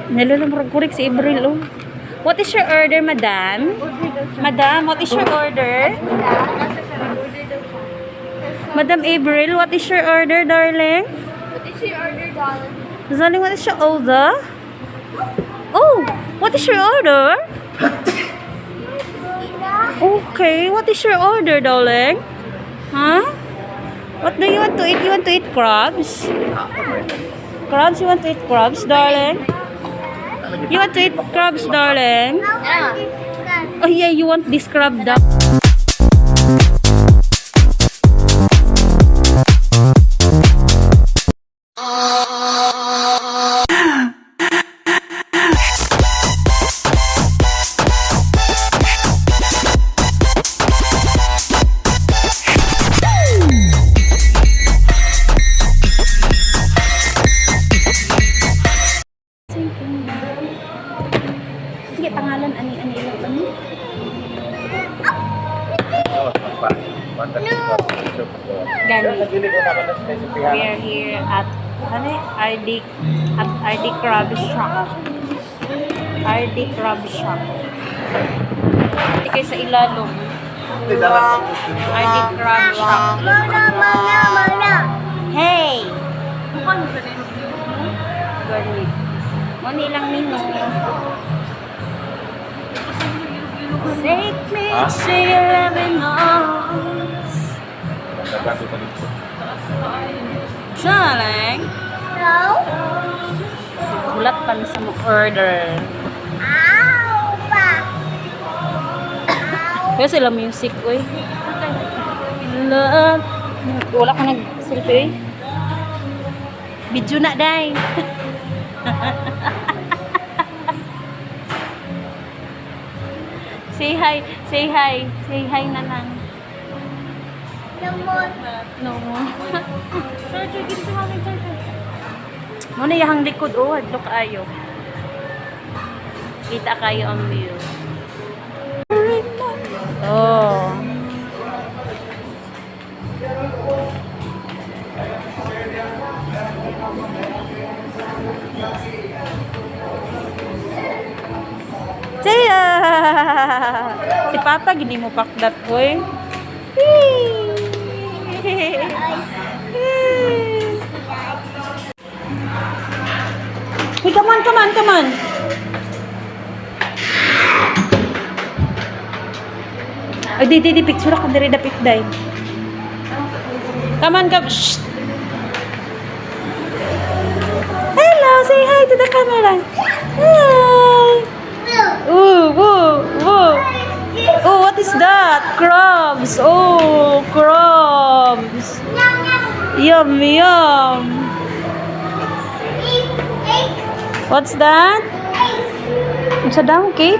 Nalalamurag ko si April, oh. What is your order, madam? Madam, what is your order? Madam April, what is your order, darling? What is your order, darling? Darling, what is your order? Oh, what is your order? Okay, what is your order, darling? Huh? What do you want to eat? You want to eat crabs? Crabs? You want to eat crabs, darling? You want to eat crabs, darling? Yeah. Oh yeah, you want this crab, darling? Sige, pangalan, ani-ani lang ano? Gani. We are here at RD Crab Shop. RD Crab Shop. Hindi kayo sa ilalong. RD Crab Shop. Hey! Gani. Mani lang nino. Take me to your loving arms. Darling. No? Gulat pa ni sa mo order. Ow! Pa! Kaya sila music, uy. Love. Wala ko nag-selfie, uy. Video na, day. Say hi. Say hi. Say hi na lang. No. Charger, give to mommy, charger. Muna yung likod, oh. Hadlo kaayo. Kita kayo ang view. Oh. Saya! Si Papa, gini mo pakdat, boy. Hey, come on. Ay, di, picture ako dari dapit, day. Come on. Shh. Hello, say hi to the camera. Hi. Oh, what is that? Crabs. Oh, crabs. Yum. What's that? It's a donkey.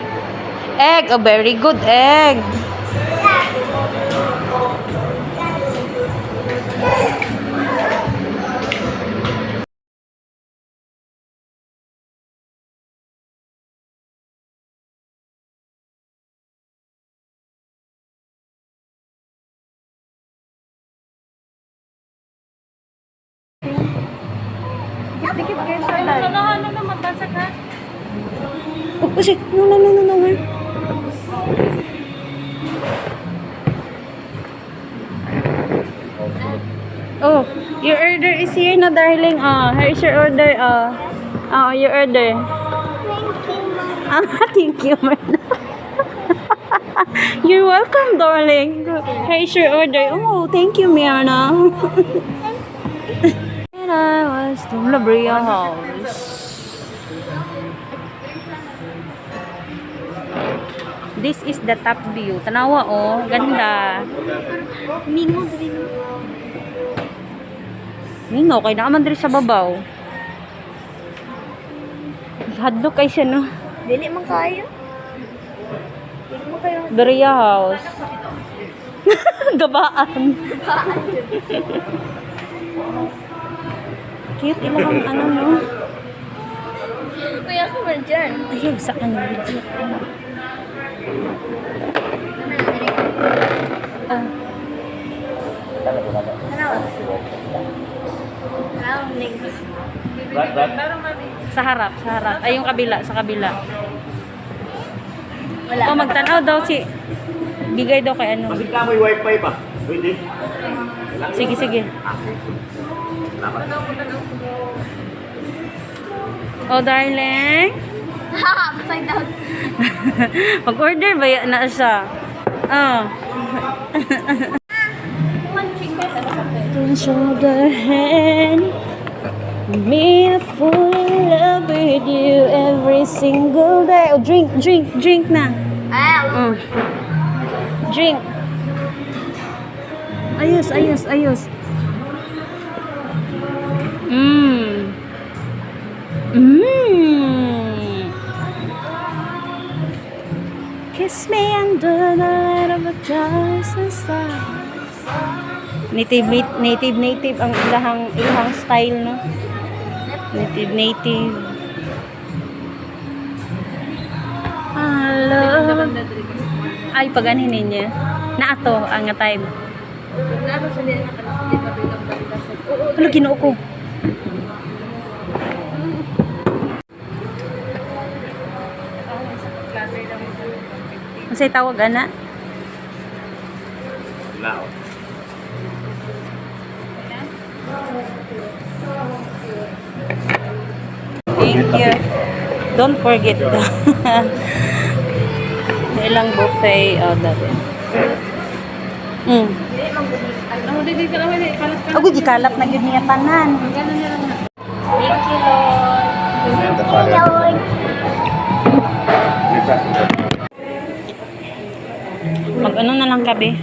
Egg. A very good egg. Dikit kayo sa live. No, magbasa ka. Oh, shit. No. Oh, your order is here na, darling. Here's your order. Your order. Thank you, Marna. You're welcome, darling. Here's your order. Oh, thank you, Mirna. And I was from La Brea House. This is the top view. Tanawa, oh. Ganda. Mingo, kay naman diri sa babaw. Hadlok kay siya, no? Dili man kayo. Beria House. Gabaan. Cute ilang ano, no? Kuya ko man dyan. Ayun, sa kanya. Next. Sa harap, sa harap. Ay, yung kabila, sa kabila. Wala. Oh, magtanaw daw si... Bigay daw kay ano. Masig ka may wifi pa. Pwede. Sige, sige. Oh, darling. Upside down. Mag-order ba na siya? Oh. Don't shoulder hand me, I fall in love with you every single day. Oh, drink na. Ah, Drink. Ayos. Mmm. Kiss me under the light of a thousand stars. Native ang ilahang style, no? Native. Hello. Ay, paganin niya. Na ato ang nga time. Ano ginoo ko? Masay tawag ana? Lao. Thank you. Don't forget the ilang buffet dati. Ako gikalap na gyud niya tanan. Thank you, Lord. Mag ano na lang kabe?